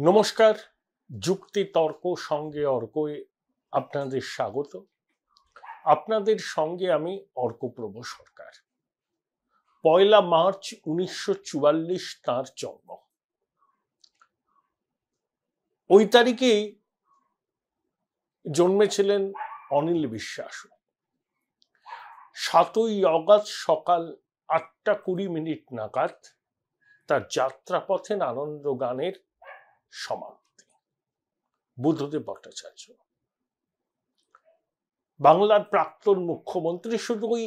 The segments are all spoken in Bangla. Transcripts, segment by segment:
নমস্কার, যুক্তি তর্ক সঙ্গে অর্কয়ে আপনাদের স্বাগত। আপনাদের সঙ্গে আমি অর্কপ্রভ সরকার। 1 মার্চ 1944 তাঁর জন্ম। ওই তারিখেই জন্মেছিলেন অনিল বিশ্বাস। 7ই অগাস্ট সকাল 8:20 নাগাদ তার যাত্রাপথে আনন্দ গানের সমাপ্তি। বুদ্ধদেব ভট্টাচার্য বাংলার প্রাক্তন মুখ্যমন্ত্রী। শুধু ওই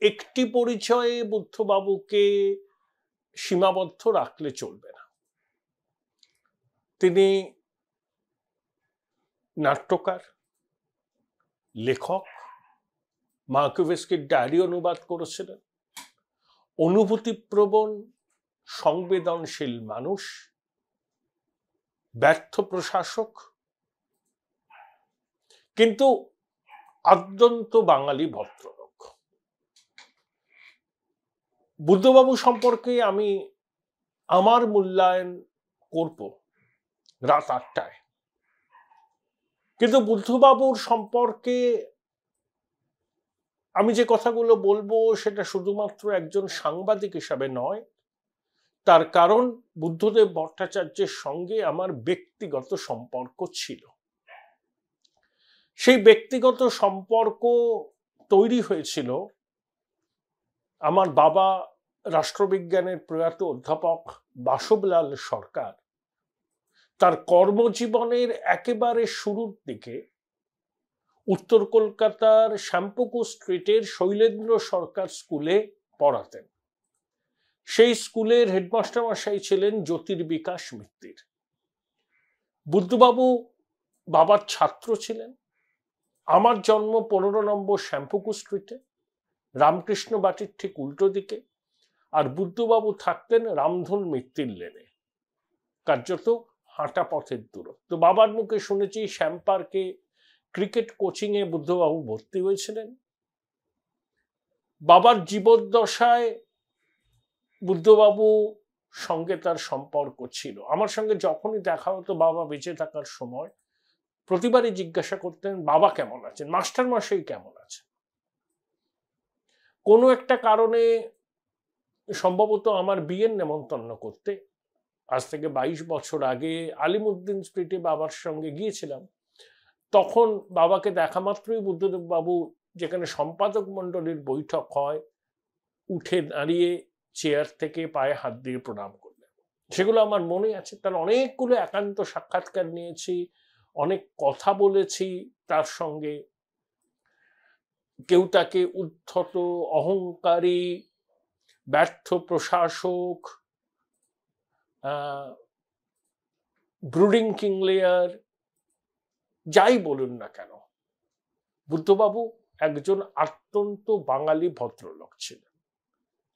একটি পরিচয়ে বুদ্ধবাবুকে সীমাবদ্ধ রাখলে চলবে না। তিনি নাট্যকার, লেখক, মার্কভেস্কির ডায়েরি অনুবাদ করেছিলেন, অনুভূতিপ্রবণ সংবেদনশীল মানুষ, ব্যর্থ প্রশাসক, কিন্তু আদ্যন্ত বাঙালি ভদ্রলোক। বুদ্ধবাবু সম্পর্কে আমি আমার মূল্যায়ন করব রাত 8টায়, কিন্তু বুদ্ধবাবুর সম্পর্কে আমি যে কথাগুলো বলবো সেটা শুধুমাত্র একজন সাংবাদিক হিসাবে নয়। তার কারণ বুদ্ধদেব ভট্টাচার্যের সঙ্গে আমার ব্যক্তিগত সম্পর্ক ছিল। সেই ব্যক্তিগত সম্পর্ক তৈরি হয়েছিল আমার বাবা রাষ্ট্রবিজ্ঞানের প্রয়াত অধ্যাপক বাসবলাল সরকার তার কর্মজীবনের একেবারে শুরুর দিকে উত্তর কলকাতার শ্যামপুকুর স্ট্রিটের শৈলেন্দ্র সরকার স্কুলে পড়াতেন। সেই স্কুলের হেডমাস্টার মশাই ছিলেন জ্যোতির্বিকাশ মিত্তির। বুদ্ধবাবু বাবার ছাত্র ছিলেন। আমার জন্ম 15 নম্বর শ্যামপুকুর স্ট্রিটে, রামকৃষ্ণ বাটির ঠিক উল্টো দিকে, আর বুদ্ধবাবু থাকতেন রামধন মিত্তির লেনে, কার্যত হাঁটা পথের দূরত্ব। বাবার মুখে শুনেছি শ্যাম পার্কে ক্রিকেট কোচিং এ বুদ্ধবাবু ভর্তি হয়েছিলেন। বাবার জীবদ্দশায় বুদ্ধবাবু সঙ্গে তার সম্পর্ক ছিল। আমার সঙ্গে যখনই দেখা হতো বাবা বেঁচে থাকার সময় প্রতিবারই জিজ্ঞাসা করতেন, বাবা কেমন আছেন, মাস্টার মশাই কেমন আছেন। কোনো একটা কারণে সম্ভবত আমার বিয়ের নেমন্তন্ন করতে আজ থেকে 22 বছর আগে আলিমুদ্দিন স্ট্রিটে বাবার সঙ্গে গিয়েছিলাম। তখন বাবাকে দেখা মাত্রই বুদ্ধদেব বাবু, যেখানে সম্পাদক মণ্ডলীর বৈঠক হয়, উঠে দাঁড়িয়ে চেয়ার থেকে পায়ে হাত দিয়ে প্রণাম করলেন। সেগুলো আমার মনে আছে। তার অনেকগুলো একান্ত সাক্ষাৎকার নিয়েছি, অনেক কথা বলেছি তার সঙ্গে। কেউ তাকে উদ্ধত, অহংকারী, ব্যর্থ প্রশাসক, ব্রুডিং কিংলেয়ার, যাই বলুন না কেন, বুদ্ধবাবু একজন অত্যন্ত বাঙালি ভদ্রলোক ছিলেন।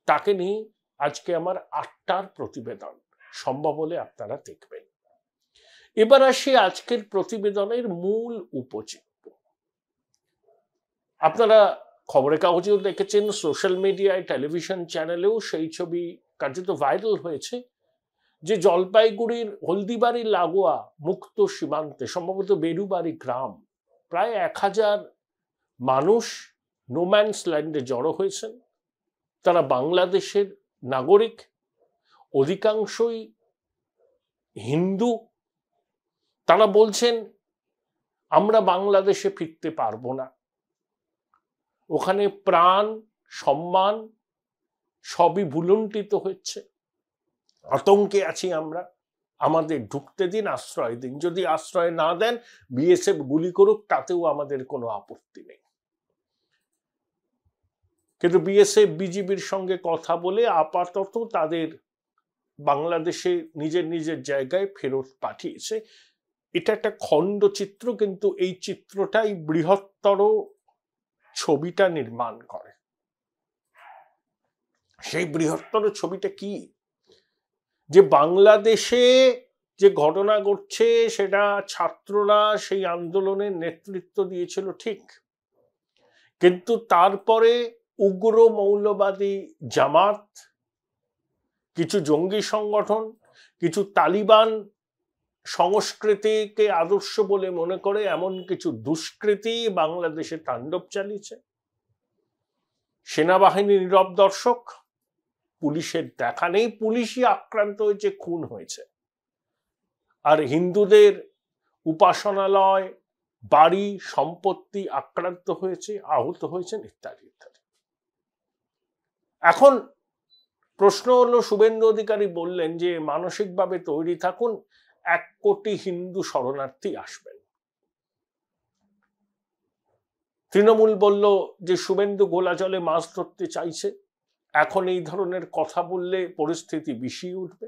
তাকে নিয়ে আজকে আমার 8টার প্রতিবেদন, সম্ভব হলে আপনারা দেখবেন। এবার আসি আজকের প্রতিবেদনের মূল উপজীব্য। আপনারা খবরের কাগজেও দেখেছেন, সোশ্যাল মিডিয়ায়, টেলিভিশন চ্যানেলেও সেই ছবি কার্যত ভাইরাল হয়েছে, যে জলপাইগুড়ির হলদিবাড়ি লাগোয়া মুক্ত সীমান্তে, সম্ভবত বেরুবাড়ি গ্রাম, প্রায় 1000 মানুষ নোম্যান্স ল্যান্ডে জড়ো হয়েছেন। তারা বাংলাদেশের নাগরিক, অধিকাংশই হিন্দু। তারা বলছেন আমরা বাংলাদেশে ফিরতে পারবো না, ওখানে প্রাণ, সম্মান সবই ভুলুণ্ঠিত হচ্ছে, আতঙ্কে আছি আমরা, আমাদের ঢুকতে দিন, আশ্রয় দিন। যদি আশ্রয় না দেন, বিএসএফ গুলি করুক, তাতেও আমাদের কোনো আপত্তি নেই। কিন্তু বিএসএফ বিজিবির সঙ্গে কথা বলে আপাতত তাদের বাংলাদেশে নিজের নিজের জায়গায় ফেরত পাঠিয়েছে। এটা একটা খণ্ডচিত্র, কিন্তু এই চিত্রটাই বৃহত্তর ছবিটা নির্মাণ করে। সেই বৃহত্তর ছবিটা কি? যে বাংলাদেশে যে ঘটনা ঘটছে সেটা ছাত্ররা সেই আন্দোলনের নেতৃত্ব দিয়েছিল, ঠিক, কিন্তু তারপরে উগ্র মৌলবাদী জামাত, কিছু জঙ্গি সংগঠন, কিছু তালিবান সংস্কৃতিকে আদর্শ বলে মনে করে এমন কিছু দুষ্কৃতি বাংলাদেশে তাণ্ডব চালিয়েছে। সেনাবাহিনী নীরব দর্শক, পুলিশের দেখা নেই, পুলিশই আক্রান্ত হয়েছে, খুন হয়েছে। আর হিন্দুদের উপাসনালয়, বাড়ি, সম্পত্তি আক্রান্ত হয়েছে, আহত হয়েছেন, ইত্যাদি ইত্যাদি। এখন প্রশ্ন হলো, শুভেন্দু অধিকারী বললেন যে মানসিকভাবে তৈরি থাকুন, 1 কোটি হিন্দু শরণার্থী আসবেন। তৃণমূল বলল যে শুভেন্দু গোলা জলে মাছ ধরতে চাইছে, এখন এই ধরনের কথা বললে পরিস্থিতি বিষিয়ে উঠবে।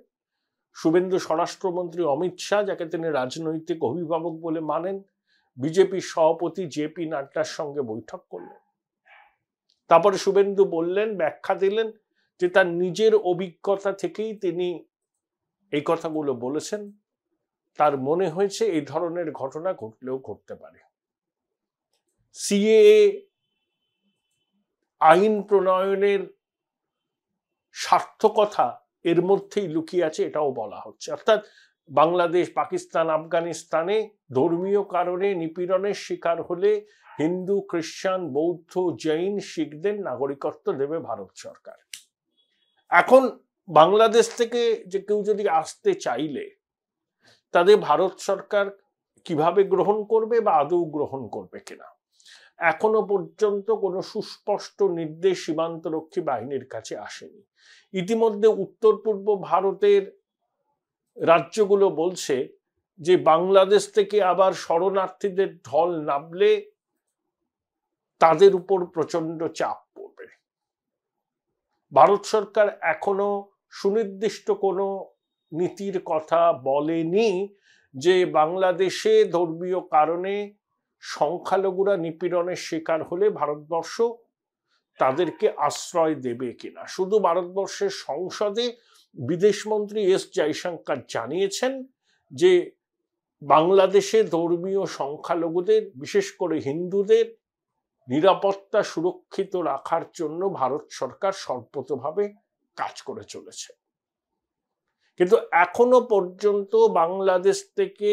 শুভেন্দু স্বরাষ্ট্রমন্ত্রী অমিত শাহ, যাকে তিনি রাজনৈতিক অভিভাবক বলে মানেন, বিজেপির সভাপতি জেপি নাড্ডার সঙ্গে বৈঠক করলেন। তারপরে শুভেন্দু বললেন, ব্যাখ্যা দিলেন যে তার নিজের অভিজ্ঞতা থেকেই তিনি এই কথাগুলো বলেছেন। তার মনে হয়েছে এই ধরনের ঘটনা ঘটলেও ঘটতে পারে। সিএএ আইন প্রণয়নের সার্থকতা এর মধ্যেই লুকিয়ে আছে, এটাও বলা হচ্ছে। অর্থাৎ বাংলাদেশ, পাকিস্তান, আফগানিস্তানে ধর্মীয় কারণে নিপীড়নের শিকার হলে হিন্দু, খ্রিস্টান, বৌদ্ধ, জৈন, শিখদের নাগরিকত্ব দেবে ভারত সরকার। এখন বাংলাদেশ থেকে যে কেউ যদি আসতে চাইলে তাদের ভারত সরকার কিভাবে গ্রহণ করবে বা আদৌ গ্রহণ করবে কিনা, এখনো পর্যন্ত কোনো সুস্পষ্ট নির্দেশ সীমান্তরক্ষী বাহিনীর কাছে আসেনি। ইতিমধ্যে উত্তর পূর্ব ভারতের রাজ্যগুলো বলছে যে বাংলাদেশ থেকে আবার শরণার্থীদের ঢল নামলে তাদের উপর প্রচন্ড চাপ পড়বে। ভারত সরকার এখনো সুনির্দিষ্ট কোনো নীতির কথা বলেনি যে বাংলাদেশে ধর্মীয় কারণে সংখ্যালঘুরা নিপীড়নের শিকার হলে ভারতবর্ষ তাদেরকে আশ্রয় দেবে কিনা। শুধু ভারতবর্ষের সংসদে বিদেশমন্ত্রী এস জয়শঙ্কর জানিয়েছেন যে বাংলাদেশে ধর্মীয় সংখ্যালঘুদের, বিশেষ করে হিন্দুদের নিরাপত্তা সুরক্ষিত রাখার জন্য ভারত সরকার সর্বতোভাবে কাজ করে চলেছে। কিন্তু এখনো পর্যন্ত বাংলাদেশ থেকে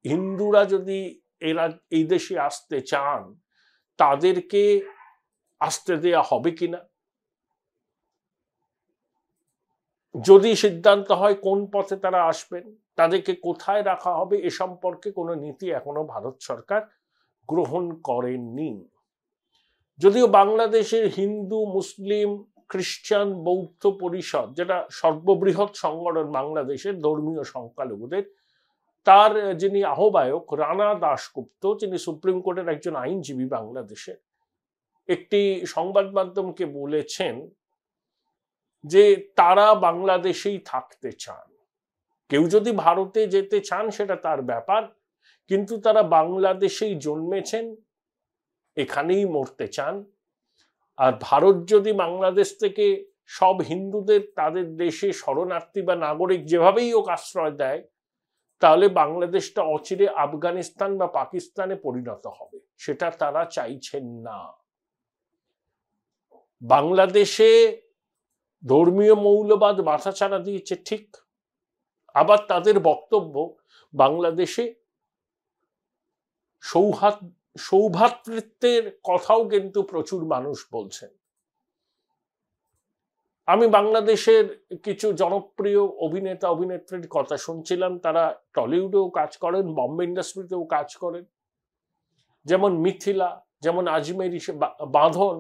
হিন্দুরা যদি এই দেশে আসতে চান, তাদেরকে আসতে দেয়া হবে কিনা, যদি সিদ্ধান্ত হয় কোন পথে তারা আসবেন, তাদেরকে কোথায় রাখা হবে, এ সম্পর্কে কোনো নীতি এখনো ভারত সরকার গ্রহণ করেননি। যদিও বাংলাদেশের হিন্দু, মুসলিম, খ্রিস্টান, বৌদ্ধ পরিষদ, যেটা সর্ববৃহৎ সংগঠন বাংলাদেশের ধর্মীয় সংখ্যালঘুদের, তার যিনি আহ্বায়ক রানা দাশগুপ্ত, যিনি সুপ্রিম কোর্টের একজন আইনজীবী, বাংলাদেশে একটি সংবাদ মাধ্যমকে বলেছেন যে তারা বাংলাদেশেই থাকতে চান। কেউ যদি ভারতে যেতে চান সেটা তার ব্যাপার, কিন্তু তারা বাংলাদেশেই জন্মেছেন, এখানেই মরতে চান। আর ভারত যদি বাংলাদেশ থেকে সব হিন্দুদের তাদের দেশে শরণার্থী বা নাগরিক যেভাবেই হোক আশ্রয় দেয়, তাহলে বাংলাদেশটা অচিরে আফগানিস্তান বা পাকিস্তানে পরিণত হবে। সেটা তারা চাইছেন না। বাংলাদেশে ধর্মীয় মৌলবাদ মাথাচাড়া দিয়েছে ঠিক, আবার তাদের বক্তব্য বাংলাদেশে সৌভ্রাতৃত্বের কথাও কিন্তু প্রচুর মানুষ বলছেন। আমি বাংলাদেশের কিছু জনপ্রিয় অভিনেতা অভিনেত্রীর কথা শুনছিলাম, তারা টলিউডেও কাজ করেন, বম্বে ইন্ডাস্ট্রিতেও কাজ করেন, যেমন মিথিলা, যেমন আজমেরি, বাঁধন।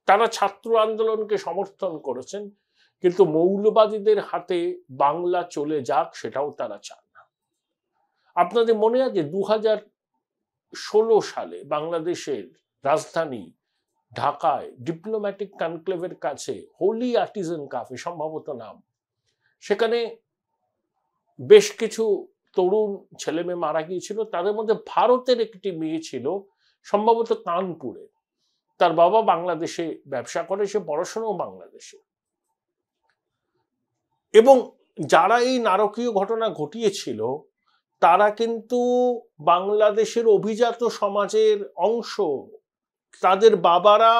তারা ছাত্র আন্দোলনকে সমর্থন করেছেন, কিন্তু মৌলবাদীদের হাতে বাংলা চলে যাক সেটাও তারা চান না। আপনাদের মনে আছে 2016 সালে বাংলাদেশের রাজধানী ঢাকায় ডিপ্লোম্যাটিক কনক্লেভের কাছে হোলি আর্টিজান কাফে সম্ভবত নাম, সেখানে বেশ কিছু তরুণ ছেলে মেয়ে মারা গিয়েছিল। তাদের মধ্যে ভারতের একটি মেয়ে ছিল, সম্ভবত কানপুরে। তার বাবা বাংলাদেশে ব্যবসা করে, সে পড়াশোনাও বাংলাদেশে। এবং যারা এই নারকীয় ঘটনা ঘটিয়েছিল তারা কিন্তু বাংলাদেশের অভিজাত সমাজের অংশ। তাদের বাবারা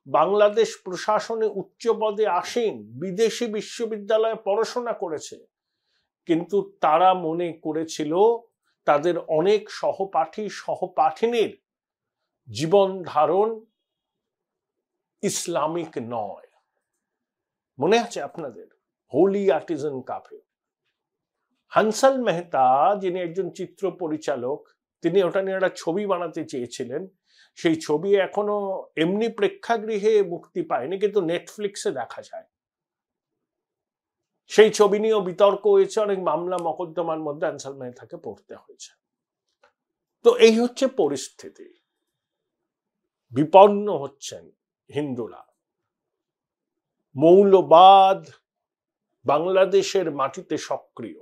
বাংলাদেশ প্রশাসনে উচ্চ পদে আসেন, বিদেশি বিশ্ববিদ্যালয়ে পড়াশোনা করেছে। কিন্তু তারা মনে করেছিল তাদের অনেক সহপাঠিনীর জীবন ধারণ ইসলামিক নয়। মনে আছে আপনাদের Holey Artisan cafe? Hansal Mehta, যিনি একজন চিত্র পরিচালক, তিনি ওটা নিয়ে একটা ছবি বানাতে চেয়েছিলেন। সেই ছবি এখনো এমনি প্রেক্ষাগৃহে মুক্তি পায়নি, কিন্তু নেটফ্লিক্সে দেখা যায়। সেই ছবি নিয়েও বিতর্ক হয়েছে, অনেক মামলা মকদ্দমার মধ্যে হানসাল মেহতাকে পড়তে হয়েছে। তো এই হচ্ছে পরিস্থিতি। বিপন্ন হচ্ছেন হিন্দুরা। মৌলবাদ বাংলাদেশের মাটিতে সক্রিয়।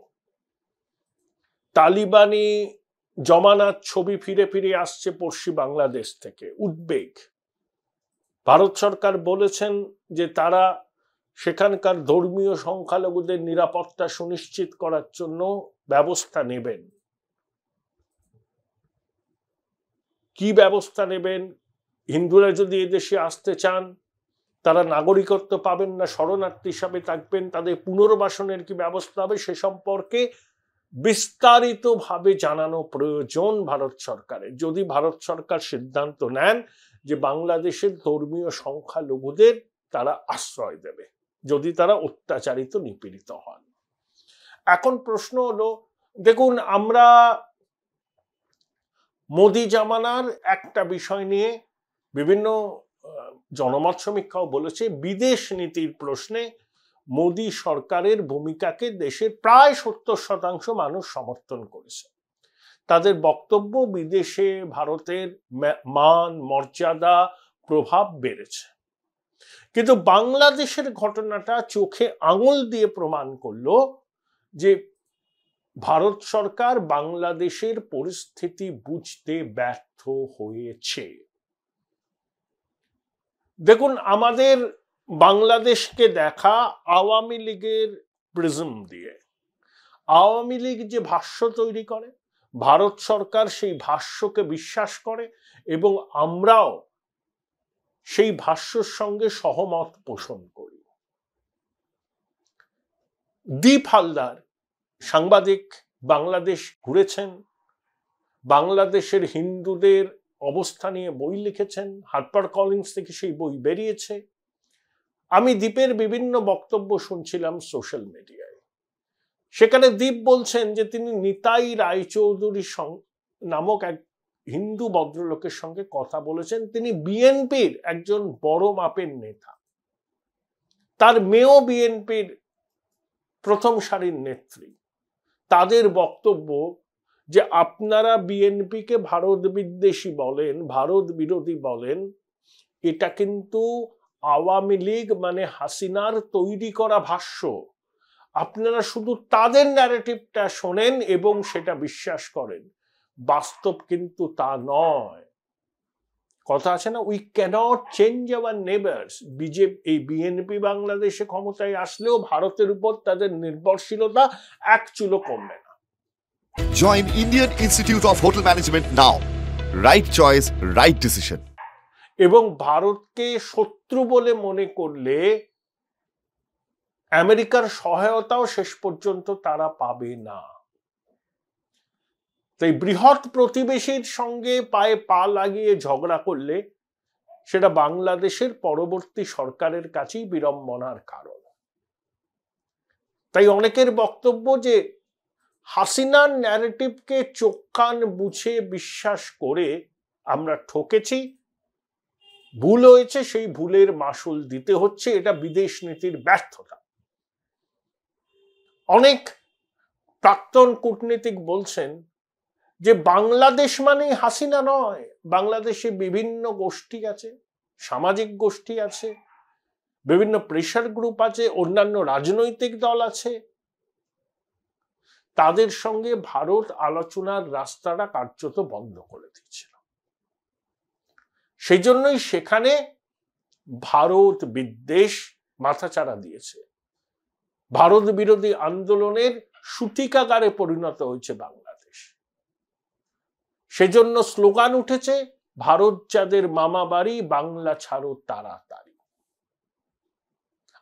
তালিবানি জমানার ছবি ফিরে ফিরে আসছে পড়শি বাংলাদেশ থেকে। উদ্বেগ। ভারত সরকার বলেছেন যে তারা সেখানকার ধর্মীয় সংখ্যালঘুদের নিরাপত্তা সুনিশ্চিত করার জন্য ব্যবস্থা নেবেন। কি ব্যবস্থা নেবেন? হিন্দুরা যদি এদেশে আসতে চান, তারা নাগরিকত্ব পাবেন না, শরণার্থী হিসাবে থাকবেন, তাদের পুনর্বাসনের কি ব্যবস্থা হবে সে সম্পর্কে বিস্তারিতভাবে জানানো প্রয়োজন ভারত সরকারের। যদি ভারত সরকার সিদ্ধান্ত নেন যে বাংলাদেশের ধর্মীয় সংখ্যালঘুদের তারা আশ্রয় দেবে, যদি তারা অত্যাচারিত নিপীড়িত হন। এখন প্রশ্ন হলো, দেখুন, আমরা মোদি জামানার একটা বিষয় নিয়ে বিভিন্ন জনমত সমীক্ষাও বলেছে, বিদেশ নীতির প্রশ্নে মোদি সরকারের ভূমিকাকে দেশের প্রায় 70% মানুষ সমর্থন করেছে। তাদের বক্তব্য, বিদেশে ভারতের মান মর্যাদা প্রভাব বেড়েছে। কিন্তু বাংলাদেশের ঘটনাটা চোখে আঙুল দিয়ে প্রমাণ করলো যে ভারত সরকার বাংলাদেশের পরিস্থিতি বুঝতে ব্যর্থ হয়েছে। দেখুন, আমাদের বাংলাদেশকে দেখা আওয়ামী লীগের প্রিজম দিয়ে। আওয়ামী লীগ যে ভাষ্য তৈরি করে, ভারত সরকার সেই ভাষ্যকে বিশ্বাস করে এবং আমরাও সেই ভাষ্যের সঙ্গে সহমত পোষণ করি। দীপ হালদার সাংবাদিক, বাংলাদেশ ঘুরেছেন, বাংলাদেশের হিন্দুদের অবস্থা নিয়ে বই লিখেছেন, হার্পার কলিন্স থেকে সেই বই বেরিয়েছে। আমি দীপের বিভিন্ন বক্তব্য শুনছিলাম সোশ্যাল মিডিয়ায়। সেখানে দীপ বলছেন যে তিনি নিতাই রায়চৌধুরী নামক এক হিন্দু ভদ্রলোকের সঙ্গে কথা বলেছেন। তিনি বিএনপির একজন বড় মাপের নেতা, তার মেয়েও বিএনপির প্রথম সারির নেত্রী। তাদের বক্তব্য যে আপনারা বিএনপিকে ভারত বিদ্বেষী বলেন, ভারত বিরোধী বলেন, এটা কিন্তু আওয়ামী লীগ মানে হাসিনার তৈরি করা ভাষ্য। আপনারা শুধু তাদের ন্যারেটিভটা শোনেন এবং সেটা বিশ্বাস করেন, বাস্তব কিন্তু তা নয়। কথা আছে না, we cannot change our neighbours. এই বিএনপি বাংলাদেশে ক্ষমতায় আসলেও ভারতের উপর তাদের নির্ভরশীলতা এক চুলো কমবে না। Join Indian Institute of Hotel Management now. Right choice, right decision. এবং ভারতকে শত্রু বলে মনে করলে আমেরিকার সহায়তাও শেষ পর্যন্ত তারা পাবে না। তাই বৃহৎ প্রতিবেশীর সঙ্গে পায়ে পা লাগিয়ে ঝগড়া করলে সেটা বাংলাদেশের পরবর্তী সরকারের কাছেই বিড়ম্বনার কারণ। তাই অনেকের বক্তব্য যে হাসিনার ন্যারেটিভকে চোখ কান বুঝে বিশ্বাস করে আমরা ঠকেছি, ভুল হয়েছে, সেই ভুলের মাসুল দিতে হচ্ছে। এটা বিদেশ নীতির ব্যর্থতা। অনেক প্রাক্তন কূটনীতিক বলছেন যে বাংলাদেশ মানে হাসিনা নয়, বাংলাদেশে বিভিন্ন গোষ্ঠী আছে, সামাজিক গোষ্ঠী আছে, বিভিন্ন প্রেশার গ্রুপ আছে, অন্যান্য রাজনৈতিক দল আছে। তাদের সঙ্গে ভারত আলোচনার রাস্তাটা কার্যত বন্ধ করে দিয়েছিল। সেই জন্যই সেখানে ভারত বিদ্বেষ মাথাচাড়া দিয়েছে। ভারত বিরোধী আন্দোলনের সূতিকাগারে পরিণত হয়েছে বাংলাদেশ। সেজন্য স্লোগান উঠেছে, ভারত যাদের মামা বাড়ি, বাংলা ছাড়ো তাড়াতাড়ি।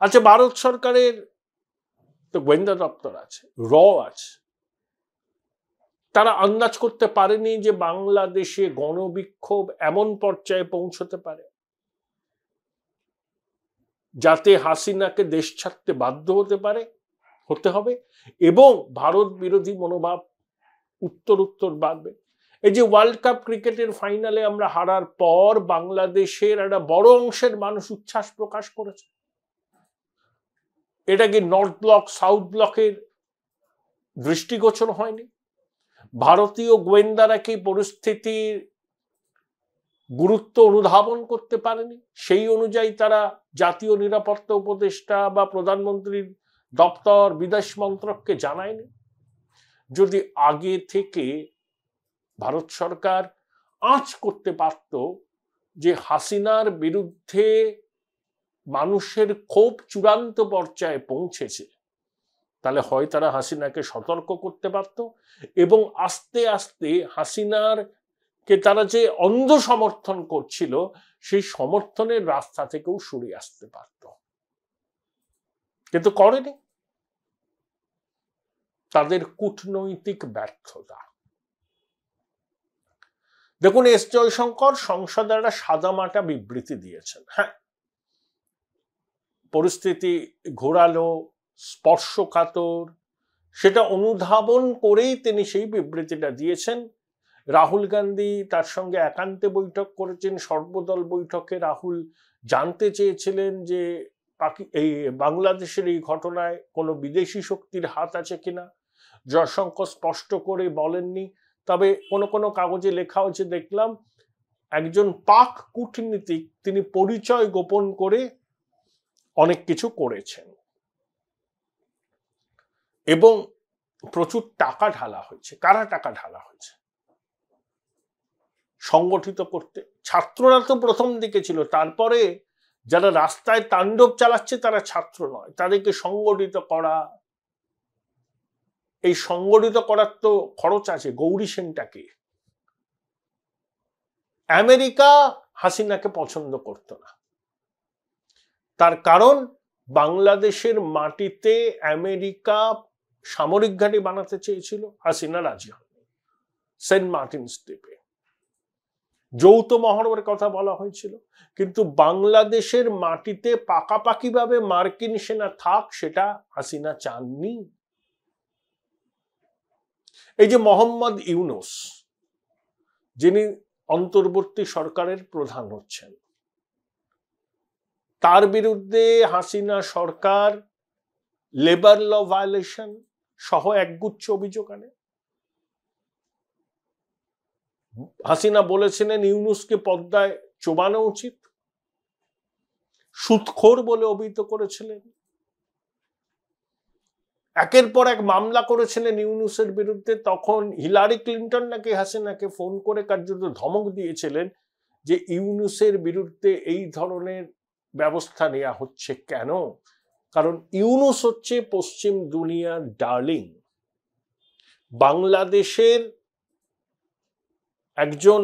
আচ্ছা, ভারত সরকারের তো গোয়েন্দা দপ্তর আছে, র আছে, তারা আন্দাজ করতে পারেনি যে বাংলাদেশে গণবিক্ষোভ এমন পর্যায়ে পৌঁছতে পারে যাতে হাসিনাকে দেশ ছাড়তে বাধ্য হতে হবে এবং ভারত বিরোধী মনোভাব উত্তর বাড়বে। এই যে ওয়ার্ল্ড কাপ ক্রিকেটের ফাইনালে আমরা হারার পর বাংলাদেশের একটা বড় অংশের মানুষ উচ্ছ্বাস প্রকাশ করেছে। এটা কি নর্থ ব্লক সাউথ ব্লকের দৃষ্টিগোচর হয়নি? ভারতীয় গোয়েন্দারা কি পরিস্থিতির গুরুত্ব অনুধাবন করতে পারেনি? সেই অনুযায়ী তারা জাতীয় নিরাপত্তা উপদেষ্টা বা প্রধানমন্ত্রীর দপ্তর, বিদেশ মন্ত্রককে জানায়নি? যদি আগে থেকে ভারত সরকার আঁচ করতে পারত যে হাসিনার বিরুদ্ধে মানুষের ক্ষোভ চূড়ান্ত পর্যায়ে পৌঁছেছে, তাহলে হয় তারা হাসিনাকে সতর্ক করতে পারত এবং আস্তে আস্তে হাসিনার কে তারা যে অন্ধ সমর্থন করছিল সেই সমর্থনের রাস্তা থেকেও সরে আসতে পারত, কিন্তু করেনি। তাদের কূটনৈতিক ব্যর্থতা। দেখুন, এস জয়শঙ্কর সংসদে একটা সাদামাটা বিবৃতি দিয়েছেন। হ্যাঁ, পরিস্থিতি ঘোরালো, স্পর্শকাতর, সেটা অনুধাবন করেই তিনি সেই বিবৃতিটা দিয়েছেন। রাহুল গান্ধী তার সঙ্গে একান্তে বৈঠক করেছেন। সর্বদল বৈঠকে রাহুল জানতে চেয়েছিলেন যে এই বাংলাদেশের এই ঘটনায় কোনো বিদেশি শক্তির হাত আছে কিনা। জয়শঙ্কর স্পষ্ট করে বলেননি, তবে কোনো কোনো কাগজে লেখা হয়েছে দেখলাম একজন পাক কূটনীতিক তিনি পরিচয় গোপন করে অনেক কিছু করেছেন এবং প্রচুর টাকা ঢালা হয়েছে। কারা টাকা ঢালা হয়েছে? সংগঠিত করতে ছাত্ররা তো প্রথম দিকে ছিল, তারপরে যারা রাস্তায় তাণ্ডব চালাচ্ছে তারা ছাত্র নয়, তাদেরকে সংগঠিত করা। এই সংগঠিত করার তো খরচ আছে। গৌরী সেনটাকে আমেরিকা হাসিনাকে পছন্দ করত না, তার কারণ বাংলাদেশের মাটিতে আমেরিকা সামরিক ঘাঁটি বানাতে চেয়েছিল, হাসিনা রাজি হয়নি। সেন্ট মার্টিনস দ্বীপে যৌথ মহড়ার কথা বলা হয়েছিল, কিন্তু বাংলাদেশের মাটিতে পাকাপাকিভাবে মার্কিন সেনা থাক সেটা হাসিনা চাননি। এই যে মোহাম্মদ ইউনূস, যিনি অন্তর্বর্তী সরকারের প্রধান হচ্ছেন, তার বিরুদ্ধে হাসিনা সরকার লেবার ল ভায়োলেশন সহ একগুচ্ছ অভিযোগ আনে। হাসিনা বলেছিলেন ইউনূসকে পদ্মায় চোবানো উচিত, সুদখোর বলে অভিহিত করেছিলেন। একের পর এক মামলা করেছিলেন ইউনূসের বিরুদ্ধে। তখন হিলারি ক্লিন্টন নাকি হাসিনাকে ফোন করে কার্যত ধমক দিয়েছিলেন যে ইউনূসের বিরুদ্ধে এই ধরনের ব্যবস্থা নেওয়া হচ্ছে কেন? কারণ ইউনূস হচ্ছে পশ্চিম দুনিয়ার ডার্লিং, বাংলাদেশের একজন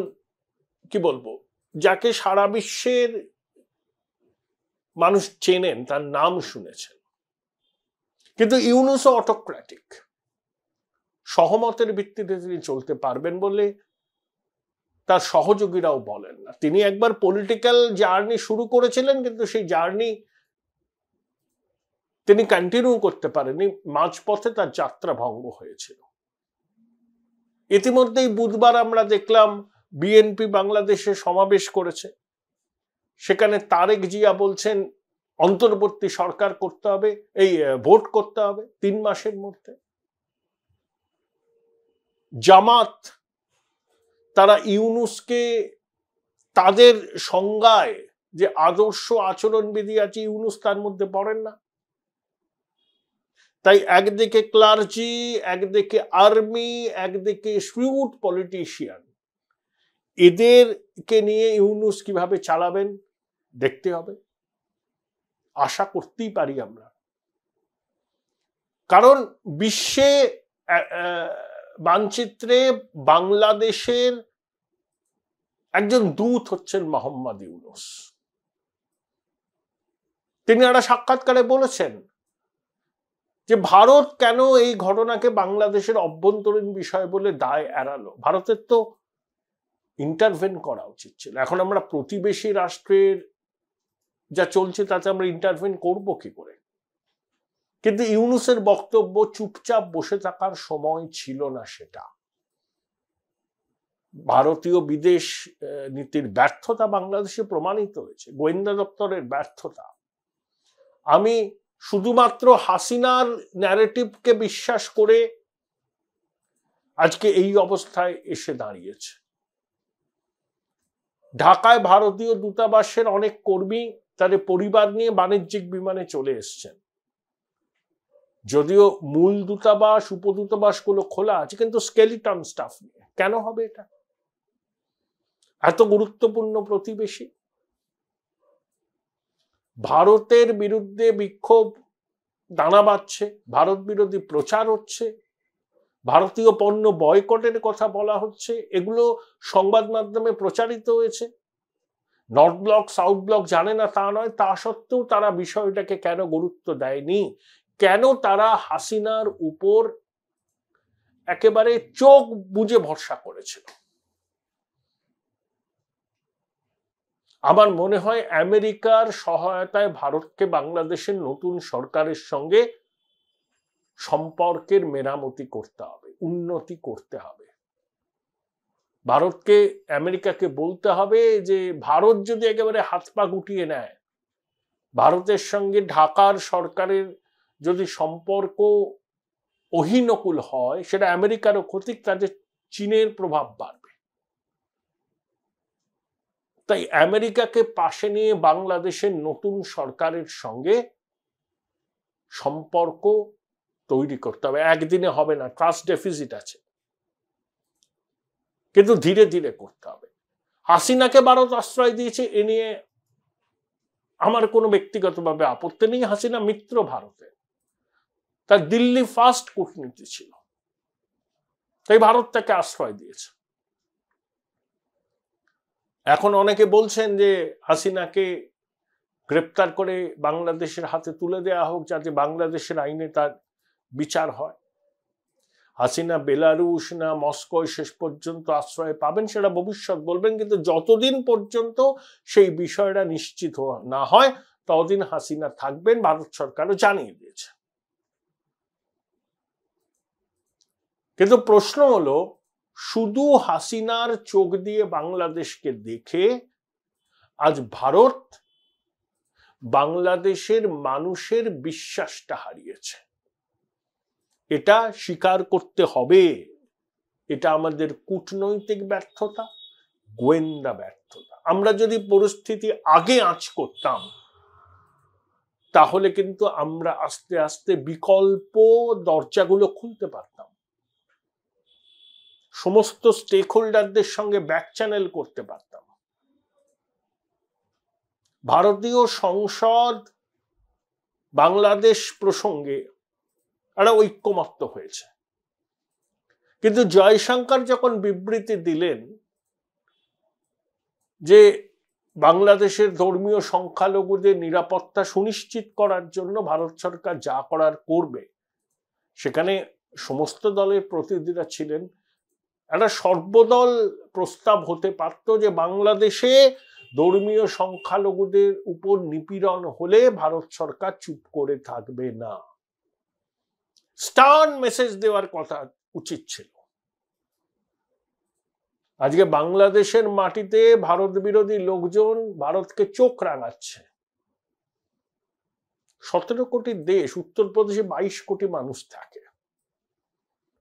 কি বলবো, যাকে সারা বিশ্বের মানুষ চেনেন, তার নাম শুনেছেন। কিন্তু ইউনূসও অটোক্র্যাটিক, সহমতের ভিত্তিতে তিনি চলতে পারবেন বলে তার সহযোগীরাও বলেন না। তিনি একবার পলিটিক্যাল জার্নি শুরু করেছিলেন, কিন্তু সেই জার্নি তিনি কন্টিনিউ করতে পারেননি, মাঝপথে তার যাত্রা ভঙ্গ হয়েছিল। ইতিমধ্যেই বুধবার আমরা দেখলাম বিএনপি বাংলাদেশে সমাবেশ করেছে, সেখানে তারেক জিয়া বলছেন অন্তর্বর্তী সরকার করতে হবে, এই ভোট করতে হবে 3 মাসের মধ্যে। জামাত তারা ইউনূসকে তাদের সংজ্ঞায় যে আদর্শ আচরণবিধি আছে ইউনূস তার মধ্যে পড়েন না। তাই একদিকে ক্লার্জি, একদিকে আর্মি, একদিকে শ্রিউড পলিটিশিয়ান, এদেরকে নিয়ে ইউনূস কিভাবে চালাবেন দেখতে হবে। আশা করতেই পারি আমরা, কারণ বিশ্বে মানচিত্রে বাংলাদেশের একজন দূত হচ্ছেন মোহাম্মদ ইউনূস। তিনি একটা সাক্ষাৎকারে বলেছেন যে ভারত কেন এই ঘটনাকে বাংলাদেশের অভ্যন্তরীণ বিষয় বলে দায় এড়ালো। ভারতের তো ইন্টারভেন করা উচিত ছিল। এখন আমরা প্রতিবেশী রাষ্ট্রের যা চলছে তাতে আমরা ইন্টারভেন করব কি করে? কিন্তু ইউনূসের বক্তব্য চুপচাপ বসে থাকার সময় ছিল না। সেটা ভারতীয় বিদেশ নীতির ব্যর্থতা বাংলাদেশে প্রমাণিত হয়েছে, গোয়েন্দা দপ্তরের ব্যর্থতা। আমি শুধুমাত্র হাসিনার ন্যারেটিভকে বিশ্বাস করে আজকে এই অবস্থায় এসে দাঁড়িয়েছে। ঢাকায় ভারতীয় দূতাবাসের অনেক কর্মী তাদের পরিবার নিয়ে বাণিজ্যিক বিমানে চলে এসছেন। যদিও মূল দূতাবাস উপদূতাবাসগুলো খোলা আছে, কিন্তু স্কেলিটন স্টাফ নিয়ে। কেন হবে এটা? এত গুরুত্বপূর্ণ প্রতিবেশী। ভারতের বিরুদ্ধে বিক্ষোভ দানা বাঁধছে, ভারত বিরোধী প্রচার হচ্ছে, ভারতীয় পণ্য বয়কটের কথা বলা হচ্ছে, এগুলো সংবাদ মাধ্যমে প্রচারিত হয়েছে। নর্থ ব্লক সাউথ ব্লক জানে না তা নয়, তা সত্ত্বেও তারা বিষয়টাকে কেন গুরুত্ব দেয়নি? কেন তারা হাসিনার উপর একেবারে চোখ বুজে ভরসা করেছিল? আমার মনে হয় আমেরিকার সহায়তায় ভারতকে বাংলাদেশের নতুন সরকারের সঙ্গে সম্পর্কের মেরামতি করতে হবে, উন্নতি করতে হবে। ভারতকে আমেরিকাকে বলতে হবে যে ভারত যদি একেবারে হাত পা গুটিয়ে নেয়, ভারতের সঙ্গে ঢাকার সরকারের যদি সম্পর্ক অহিনকুল হয়, সেটা আমেরিকারও ক্ষতি, তাদের চীনের প্রভাব বাড়বে। তাই আমেরিকাকে পাশে নিয়ে বাংলাদেশের নতুন সরকারের সঙ্গে সম্পর্ক তৈরি করতে হবে। একদিনে হবে না, ট্রাস্ট ডেফিসিট আছে, কিন্তু ধীরে ধীরে করতে হবে। হাসিনাকে ভারত আশ্রয় দিয়েছে, এ নিয়ে আমার কোনো ব্যক্তিগতভাবে আপত্তি নেই। হাসিনা মিত্র ভারতের, তার দিল্লি ফার্স্ট কূটনীতি ছিল, তাই ভারত তাকে আশ্রয় দিয়েছে। এখন অনেকে বলছেন যে হাসিনাকে গ্রেপ্তার করে বাংলাদেশের হাতে তুলে দেওয়া হোক, যাতে বাংলাদেশের আইনে তার বিচার হয়। হাসিনা বেলারুশ না মস্কোয় শেষ পর্যন্ত আশ্রয় পাবেন সেটা ভবিষ্যৎ বলবেন, কিন্তু যতদিন পর্যন্ত সেই বিষয়টা নিশ্চিত না হয় ততদিন হাসিনা থাকবেন, ভারত সরকারও জানিয়ে দিয়েছে। কিন্তু প্রশ্ন হলো, শুধু হাসিনার চোখ দিয়ে বাংলাদেশকে দেখে আজ ভারত বাংলাদেশের মানুষের বিশ্বাসটা হারিয়েছে। এটা স্বীকার করতে হবে। এটা আমাদের কূটনৈতিক ব্যর্থতা, গোয়েন্দা ব্যর্থতা। আমরা যদি পরিস্থিতি আগে আঁচ করতাম, তাহলে কিন্তু আমরা আস্তে আস্তে বিকল্প দরজাগুলো খুলতে পারতাম, সমস্ত স্টেক হোল্ডারদের সঙ্গে ব্যাক চ্যানেল করতে পারতাম। ভারতীয় সংসদ বাংলাদেশ প্রসঙ্গে একটা ঐক্যমত্য হয়েছে, কিন্তু জয়শঙ্কর যখন বিবৃতি দিলেন যে বাংলাদেশের ধর্মীয় সংখ্যালঘুদের নিরাপত্তা সুনিশ্চিত করার জন্য ভারত সরকার যা করার করবে, সেখানে সমস্ত দলের প্রতিনিধিরা ছিলেন। একটা সর্বদল প্রস্তাব হতে পারত যে বাংলাদেশে ধর্মীয় সংখ্যালঘুদের উপর নিপীড়ন হলে ভারত সরকার চুপ করে থাকবে না। স্টার্ন মেসেজ দেওয়ার কথা উচিত ছিল। আজকে বাংলাদেশের মাটিতে ভারত বিরোধী লোকজন ভারতকে চোখ রাঙাচ্ছে। 17 কোটি দেশ, উত্তরপ্রদেশে 22 কোটি মানুষ থাকে।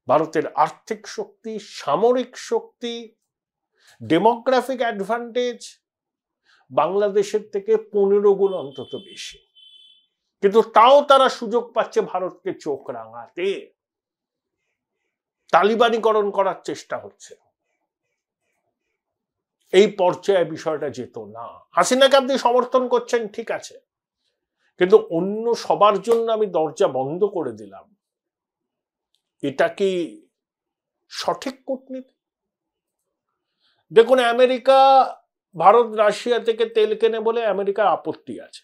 ভারতের আর্থিক শক্তি, সামরিক শক্তি, ডেমোগ্রাফিক অ্যাডভান্টেজ বাংলাদেশের থেকে 15 গুণ অন্তত বেশি, কিন্তু তাও তারা সুযোগ পাচ্ছে ভারতকে চোখ রাঙাতে। তালিবানিকরণ করার চেষ্টা হচ্ছে। এই পর্যায়ে বিষয়টা যেত না। হাসিনাকে আপনি সমর্থন করছেন, ঠিক আছে, কিন্তু অন্য সবার জন্য আমি দরজা বন্ধ করে দিলাম, এটা কি সঠিক কূটনীতি? দেখুন, আমেরিকা ভারত রাশিয়া থেকে তেল কেনে বলে আমেরিকার আপত্তি আছে,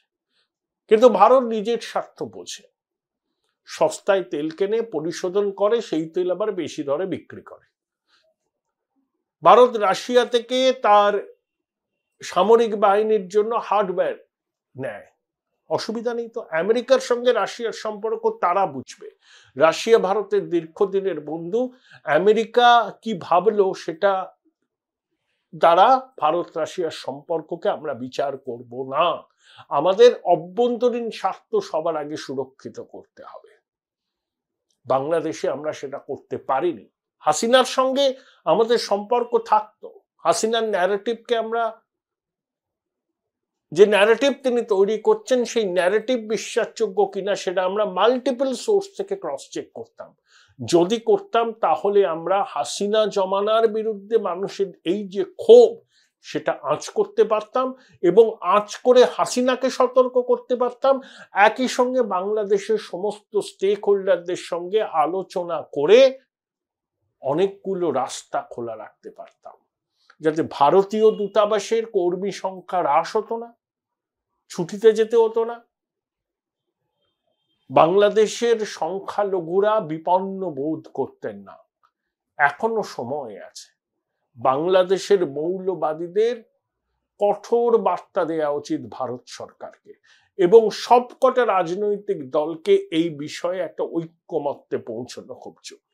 কিন্তু ভারত নিজের স্বার্থ বোঝে। সস্তায় তেল কেনে, পরিশোধন করে, সেই তেল আবার বেশি দরে বিক্রি করে। ভারত রাশিয়া থেকে তার সামরিক বাহিনীর জন্য হার্ডওয়্যার নেয়, অসুবিধা নেই তো। আমেরিকার সঙ্গে রাশিয়ার সম্পর্ক তারা বুঝবে, রাশিয়া ভারতের দীর্ঘদিনের বন্ধু। আমেরিকা কি ভাবলো সেটা দ্বারা ভারত রাশিয়ার সম্পর্ককে আমরা বিচার করব না। আমাদের অভ্যন্তরীণ স্বার্থ সবার আগে সুরক্ষিত করতে হবে। বাংলাদেশে আমরা সেটা করতে পারিনি। হাসিনার সঙ্গে আমাদের সম্পর্ক থাকতো, হাসিনার ন্যারেটিভকে আমরা, যে ন্যারেটিভ তিনি তৈরি করছেন সেই ন্যারেটিভ বিশ্বাসযোগ্য কিনা সেটা আমরা মাল্টিপল সোর্স থেকে ক্রস চেক করতাম। যদি করতাম তাহলে আমরা হাসিনা জমানার বিরুদ্ধে মানুষের এই যে ক্ষোভ সেটা আঁচ করতে পারতাম এবং আঁচ করে হাসিনাকে সতর্ক করতে পারতাম। একই সঙ্গে বাংলাদেশের সমস্ত স্টেক হোল্ডারদের সঙ্গে আলোচনা করে অনেকগুলো রাস্তা খোলা রাখতে পারতাম, যাতে ভারতীয় দূতাবাসের কর্মী সংখ্যা হ্রাস হতো না, ছুটিতে যেতে হতো না, বাংলাদেশের সংখ্যালঘুরা বিপন্ন বোধ করতেন না। এখনো সময় আছে। বাংলাদেশের মৌলবাদীদের কঠোর বার্তা দেওয়া উচিত ভারত সরকারকে এবং সবকটা রাজনৈতিক দলকে এই বিষয়ে একটা ঐক্যমত্যে পৌঁছানো খুব জরুরি।